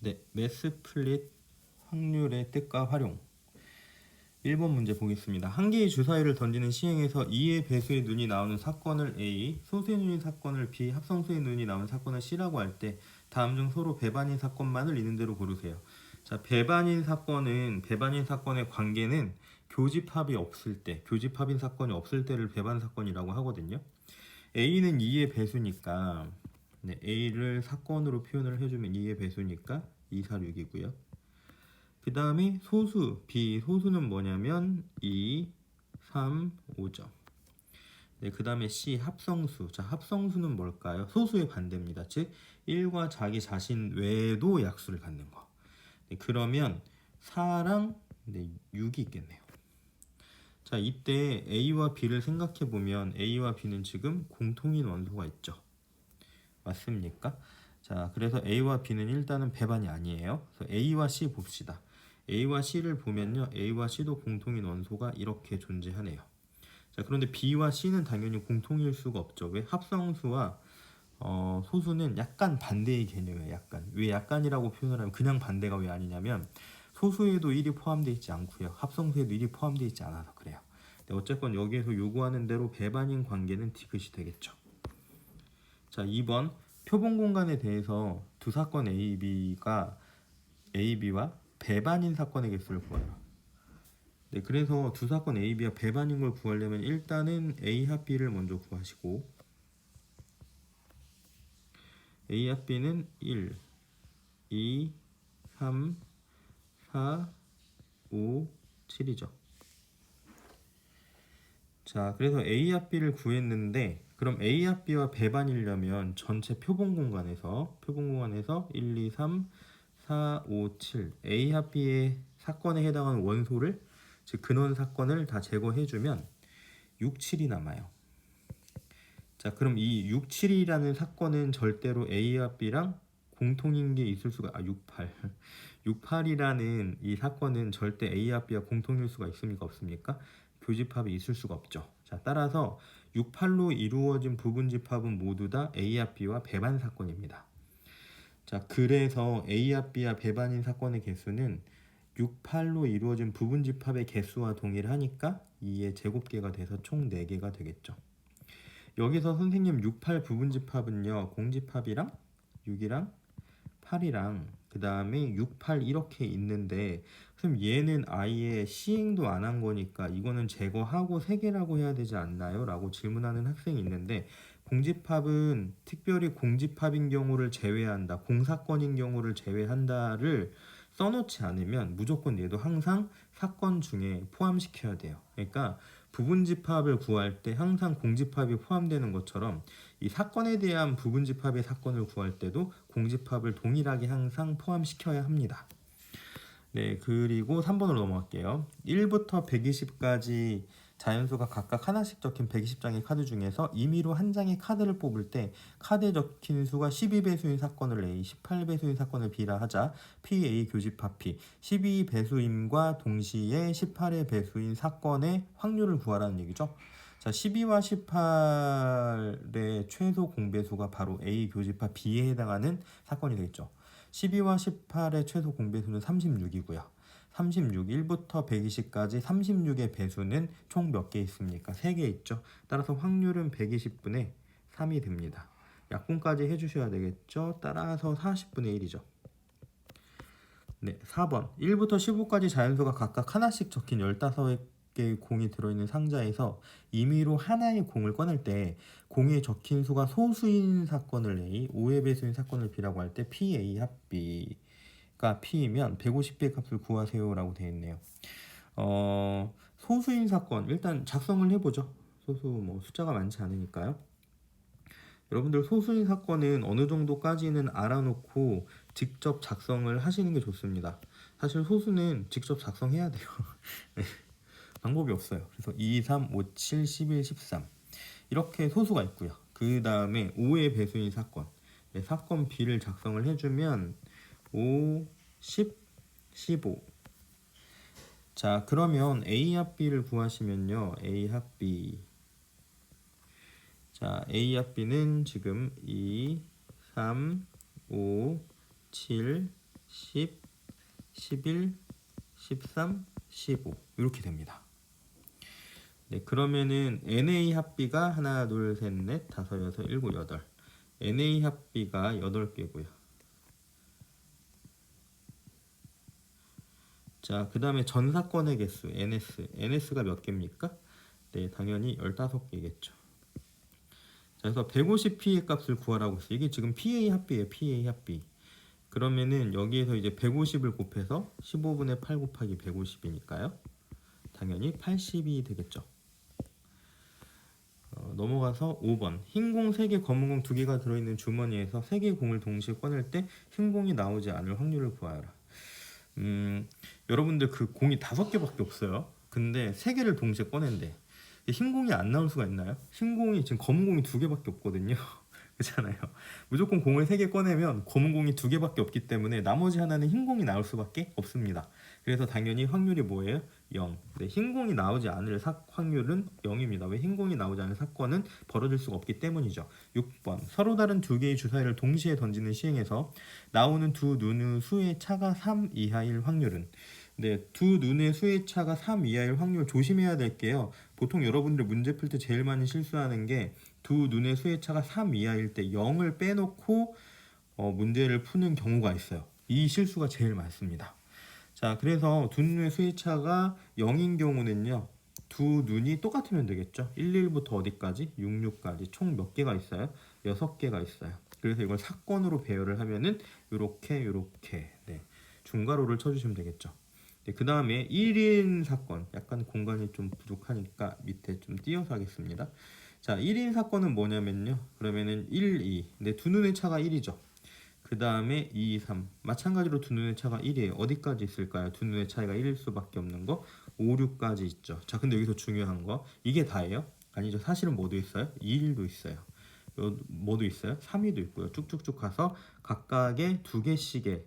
네, 매스 플릿 확률의 뜻과 활용. 1번 문제 보겠습니다. 한 개의 주사위를 던지는 시행에서 2의 배수의 눈이 나오는 사건을 A, 소수의 눈이 사건을 B, 합성수의 눈이 나오는 사건을 C라고 할 때 다음 중 서로 배반인 사건만을 있는 대로 고르세요. 자, 배반인 사건의 관계는 교집합이 없을 때, 교집합인 사건이 없을 때를 배반 사건이라고 하거든요. A는 2의 배수니까 네, A를 사건으로 표현을 해주면 2의 배수니까 2, 4, 6이고요. 그 다음에 소수, 비소수는 뭐냐면 2, 3, 5점. 네, 그 다음에 C, 합성수. 자, 합성수는 뭘까요? 소수의 반대입니다. 즉, 1과 자기 자신 외에도 약수를 갖는 거. 네, 그러면 4랑 6이 있겠네요. 자, 이때 A와 B를 생각해 보면 A와 B는 지금 공통인 원소가 있죠. 맞습니까? 자, 그래서 A와 B는 일단은 배반이 아니에요. 그래서 A와 C 봅시다. A와 C를 보면요, A와 C도 공통인 원소가 이렇게 존재하네요. 자, 그런데 B와 C는 당연히 공통일 수가 없죠. 왜? 합성수와 소수는 약간 반대의 개념이에요. 약간. 왜 약간이라고 표현을 하면 그냥 반대가 왜 아니냐면 소수에도 1이 포함되어 있지 않고요. 합성수에도 1이 포함되어 있지 않아서 그래요. 근데 어쨌건 여기에서 요구하는 대로 배반인 관계는 디귿이 되겠죠. 자, 2번 표본 공간에 대해서 두 사건 AB와 배반인 사건의 개수를 구하라. 네, 그래서 두 사건 AB가 배반인 걸 구하려면 일단은 A 합 B를 먼저 구하시고 A 합 B는 1, 2, 3, 4, 5, 7이죠. 자, 그래서 A 합 B를 구했는데 그럼 A 합 B와 배반이려면 전체 표본 공간에서 1, 2, 3, 4, 5, 7 A 합 B의 사건에 해당하는 원소를 즉 근원 사건을 다 제거해주면 6, 7이 남아요. 자, 그럼 이 6, 7이라는 사건은 절대로 A와 B랑 공통인 게 있을 수가 6, 8 6, 8이라는 이 사건은 절대 A와 B와 공통일 수가 있습니까? 없습니까? 교집합이 있을 수가 없죠. 자, 따라서 6, 8로 이루어진 부분집합은 모두 다 A와 B와 배반 사건입니다. 자, 그래서 A와 B와 배반인 사건의 개수는 6, 8로 이루어진 부분집합의 개수와 동일하니까 2의 제곱계가 돼서 총 4개가 되겠죠. 여기서 선생님 6, 8 부분집합은요, 공집합이랑 6이랑 8이랑 그 다음에 6, 8 이렇게 있는데 그럼 얘는 아예 시행도 안 한 거니까 이거는 제거하고 3개라고 해야 되지 않나요? 라고 질문하는 학생이 있는데 공집합은 특별히 공집합인 경우를 제외한다, 공사건인 경우를 제외한다를 써놓지 않으면 무조건 얘도 항상 사건 중에 포함시켜야 돼요. 그러니까 부분집합을 구할 때 항상 공집합이 포함되는 것처럼 이 사건에 대한 부분집합의 사건을 구할 때도 공집합을 동일하게 항상 포함시켜야 합니다. 네, 그리고 3번으로 넘어갈게요. 1부터 120까지 자연수가 각각 하나씩 적힌 120장의 카드 중에서 임의로 한 장의 카드를 뽑을 때 카드에 적힌 수가 12배수인 사건을 A, 18배수인 사건을 B라 하자 PA 교집합 P, 12배수임과 동시에 18의 배수인 사건의 확률을 구하라는 얘기죠. 자, 12와 18의 최소 공배수가 바로 A 교집합 B에 해당하는 사건이 되겠죠. 12와 18의 최소 공배수는 36이고요. 36, 1부터 120까지 36의 배수는 총 몇 개 있습니까? 3개 있죠. 따라서 확률은 120분의 3이 됩니다. 약분까지 해주셔야 되겠죠. 따라서 40분의 1이죠. 네, 4번 1부터 15까지 자연수가 각각 하나씩 적힌 15개의 공이 들어있는 상자에서 임의로 하나의 공을 꺼낼 때 공에 적힌 수가 소수인 사건을 A, 5의 배수인 사건을 B라고 할 때 PA 합 B가 P이면 150배의 값을 구하세요 라고 되어 있네요. 소수인 사건 일단 작성을 해보죠. 소수 뭐 숫자가 많지 않으니까요. 여러분들 소수인 사건은 어느 정도까지는 알아놓고 직접 작성을 하시는 게 좋습니다. 사실 소수는 직접 작성해야 돼요. 네, 방법이 없어요. 그래서 2, 3, 5, 7, 11, 13 이렇게 소수가 있고요. 그 다음에 5의 배수인 사건, 네, 사건 B를 작성을 해주면 5, 10, 15. 자, 그러면 A 합 B를 구하시면요, A 합 B. 자, A 합 B는 지금 2, 3, 5, 7, 10, 11, 13, 15 이렇게 됩니다. 네, 그러면은 NA 합비가 하나, 둘, 셋, 넷, 다섯, 여섯, 일곱, 여덟. NA 합비가 8개고요. 자, 그 다음에 전 사건의 개수 NS가 몇 개입니까? 네, 당연히 15개겠죠. 자, 그래서 150P의 값을 구하라고 했어요. 이게 지금 PA 합비예요. PA 합비. 그러면은 여기에서 이제 150을 곱해서 15분의 8 곱하기 150이니까요. 당연히 80이 되겠죠. 넘어가서 5번. 흰 공 3개, 검은 공 2개가 들어있는 주머니에서 3개의 공을 동시에 꺼낼 때 흰 공이 나오지 않을 확률을 구하라. 여러분들 그 공이 5개밖에 없어요. 근데 3개를 동시에 꺼낸대. 흰 공이 안 나올 수가 있나요? 흰 공이 지금 검은 공이 2개밖에 없거든요. 그렇잖아요. 무조건 공을 3개 꺼내면 검은 공이 2개밖에 없기 때문에 나머지 하나는 흰 공이 나올 수밖에 없습니다. 그래서 당연히 확률이 뭐예요? 0. 네, 흰 공이 나오지 않을 확률은 0입니다. 왜 흰 공이 나오지 않을 사건은 벌어질 수가 없기 때문이죠. 6번. 서로 다른 2개의 주사위를 동시에 던지는 시행에서 나오는 두 눈의 수의 차가 3 이하일 확률은? 네, 두 눈의 수의 차가 3 이하일 확률 조심해야 될게요. 보통 여러분들 문제 풀 때 제일 많이 실수하는 게 두 눈의 수의 차가 3 이하일 때 0을 빼놓고 문제를 푸는 경우가 있어요. 이 실수가 제일 많습니다. 자, 그래서 두 눈의 수의 차가 0인 경우는요. 두 눈이 똑같으면 되겠죠. 11부터 어디까지? 66까지 총 몇 개가 있어요? 6개가 있어요. 그래서 이걸 사건으로 배열을 하면은 요렇게 네, 중괄호를 쳐주시면 되겠죠. 네, 그 다음에 1인 사건, 약간 공간이 좀 부족하니까 밑에 좀 띄어서 하겠습니다. 자, 1인 사건은 뭐냐면요. 그러면은 1, 2. 네, 두 눈의 차가 1이죠. 그 다음에 2, 3. 마찬가지로 두 눈의 차가 1이에요. 어디까지 있을까요? 두 눈의 차이가 1일 수밖에 없는 거 5, 6까지 있죠. 자, 근데 여기서 중요한 거 이게 다예요? 아니죠. 사실은 뭐도 있어요? 2일도 있어요. 뭐도 있어요? 3위도 있고요. 쭉쭉쭉 가서 각각의 2개씩의,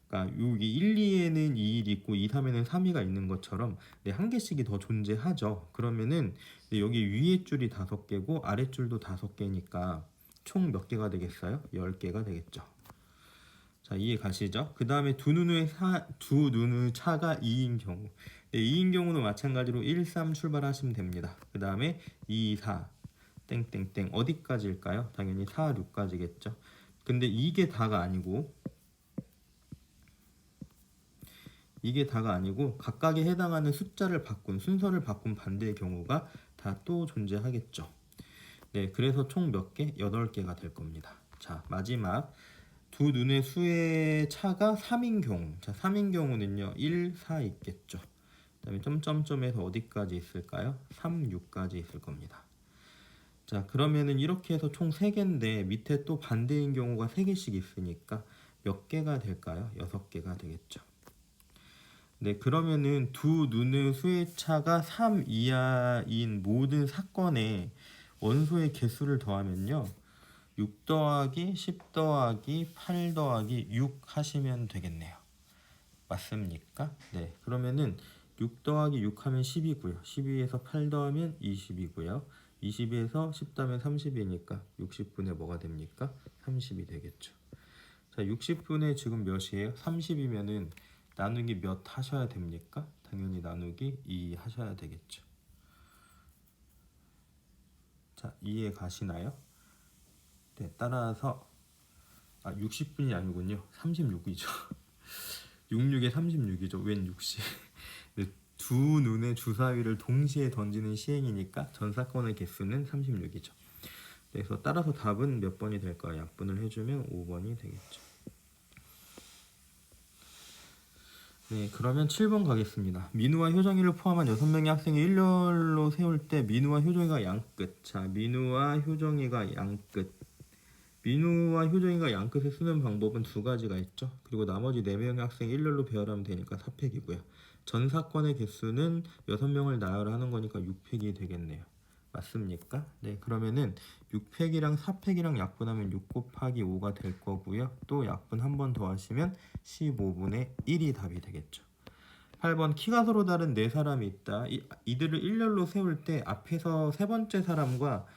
그러니까 여기 1, 2에는 2일 있고 2, 3에는 3위가 있는 것처럼 네, 한 개씩이 더 존재하죠. 그러면은 네, 여기 위에 줄이 5개고 아래 줄도 5개니까 총 몇 개가 되겠어요? 10개가 되겠죠. 자, 이해 가시죠? 그 다음에 두 눈의 차가 2인 경우, 네, 2인 경우는 마찬가지로 1, 3 출발하시면 됩니다. 그 다음에 2, 4 땡땡땡 어디까지일까요? 당연히 4, 6까지겠죠. 근데 이게 다가 아니고 각각에 해당하는 숫자를 바꾼 순서를 바꾼 반대의 경우가 다 또 존재하겠죠. 네, 그래서 총 몇 개? 8개가 될 겁니다. 자, 마지막 두 눈의 수의 차가 3인 경우. 자, 3인 경우는요. 1, 4 있겠죠. 그다음에 점점점에서 어디까지 있을까요? 3, 6까지 있을 겁니다. 자, 그러면은 이렇게 해서 총 3개인데 밑에 또 반대인 경우가 3개씩 있으니까 몇 개가 될까요? 6개가 되겠죠. 네, 그러면은 두 눈의 수의 차가 3 이하인 모든 사건의 원소의 개수를 더하면요. 6 더하기 10 더하기 8 더하기 6 하시면 되겠네요. 맞습니까? 네, 그러면은 6 더하기 6 하면 10이고요. 12에서 8 더하면 20이고요. 20에서 10 더하면 30이니까 60분의 뭐가 됩니까? 30이 되겠죠. 자, 60분의 지금 몇이에요? 30이면은 나누기 몇 하셔야 됩니까? 당연히 나누기 2 하셔야 되겠죠. 자, 이해 가시나요? 네, 따라서 60분이 아니군요. 36이죠. 66에 36이죠. 웬 60? 네, 두 눈의 주사위를 동시에 던지는 시행이니까 전 사건의 개수는 36이죠. 그래서 따라서 답은 몇 번이 될까요? 약분을 해주면 5번이 되겠죠. 네, 그러면 7번 가겠습니다. 민우와 효정이를 포함한 6명의 학생이 일렬로 세울 때 민우와 효정이가 양끝. 자, 민우와 효정이가 양끝. 민우와 효정이가 양끝을 쓰는 방법은 2가지가 있죠. 그리고 나머지 4명의 학생이 일렬로 배열하면 되니까 4팩이고요. 전 사건의 개수는 6명을 나열하는 거니까 6팩이 되겠네요. 맞습니까? 네, 그러면은 6팩이랑 4팩이랑 약분하면 6 곱하기 5가 될 거고요. 또 약분 한 번 더 하시면 15분의 1이 답이 되겠죠. 8번 키가 서로 다른 4사람이 있다. 이들을 일렬로 세울 때 앞에서 세 번째 사람과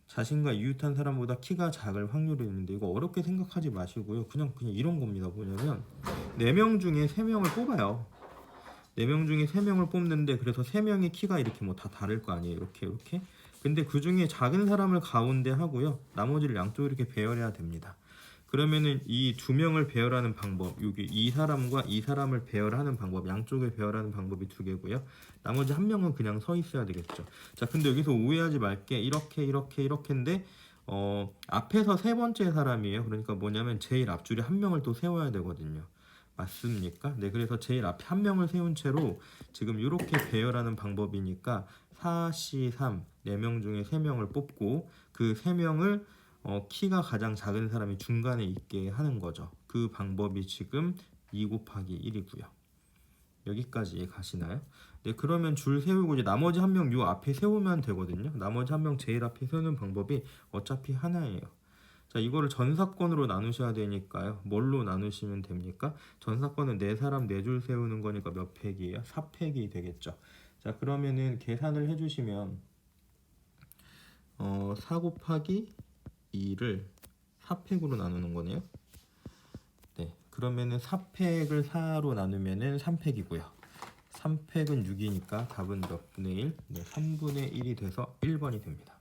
자신과 이웃한 사람보다 키가 작을 확률이 있는데 이거 어렵게 생각하지 마시고요. 그냥 이런 겁니다. 뭐냐면 4명 중에 3명을 뽑아요. 4명 중에 3명을 뽑는데 그래서 3명의 키가 이렇게 뭐 다 다를 거 아니에요. 이렇게. 근데 그 중에 작은 사람을 가운데 하고요. 나머지를 양쪽으로 이렇게 배열해야 됩니다. 그러면은 이 2명을 배열하는 방법, 여기 이 사람과 이 사람을 배열하는 방법, 양쪽을 배열하는 방법이 2개고요. 나머지 1명은 그냥 서 있어야 되겠죠. 자, 근데 여기서 오해하지 말게. 이렇게인데 앞에서 세 번째 사람이에요. 그러니까 뭐냐면 제일 앞줄에 1명을 또 세워야 되거든요. 맞습니까? 네, 그래서 제일 앞에 1명을 세운 채로 지금 이렇게 배열하는 방법이니까 4, C, 3, 4명 중에 3명을 뽑고 그 3명을 키가 가장 작은 사람이 중간에 있게 하는 거죠. 그 방법이 지금 2 곱하기 1이고요. 여기까지 가시나요? 네, 그러면 줄 세우고 이제 나머지 1명 요 앞에 세우면 되거든요. 나머지 1명 제일 앞에 세우는 방법이 어차피 하나예요. 자, 이거를 전사권으로 나누셔야 되니까요. 뭘로 나누시면 됩니까? 전사권은 4사람 4줄 세우는 거니까 몇 팩이에요? 4팩이 되겠죠. 자, 그러면은 계산을 해주시면 4 곱하기 2를 4팩으로 나누는 거네요. 네, 그러면은 4팩을 4로 나누면은 3팩이고요. 3팩은 6이니까 답은 몇 분의 1? 네, 3분의 1이 돼서 1번이 됩니다.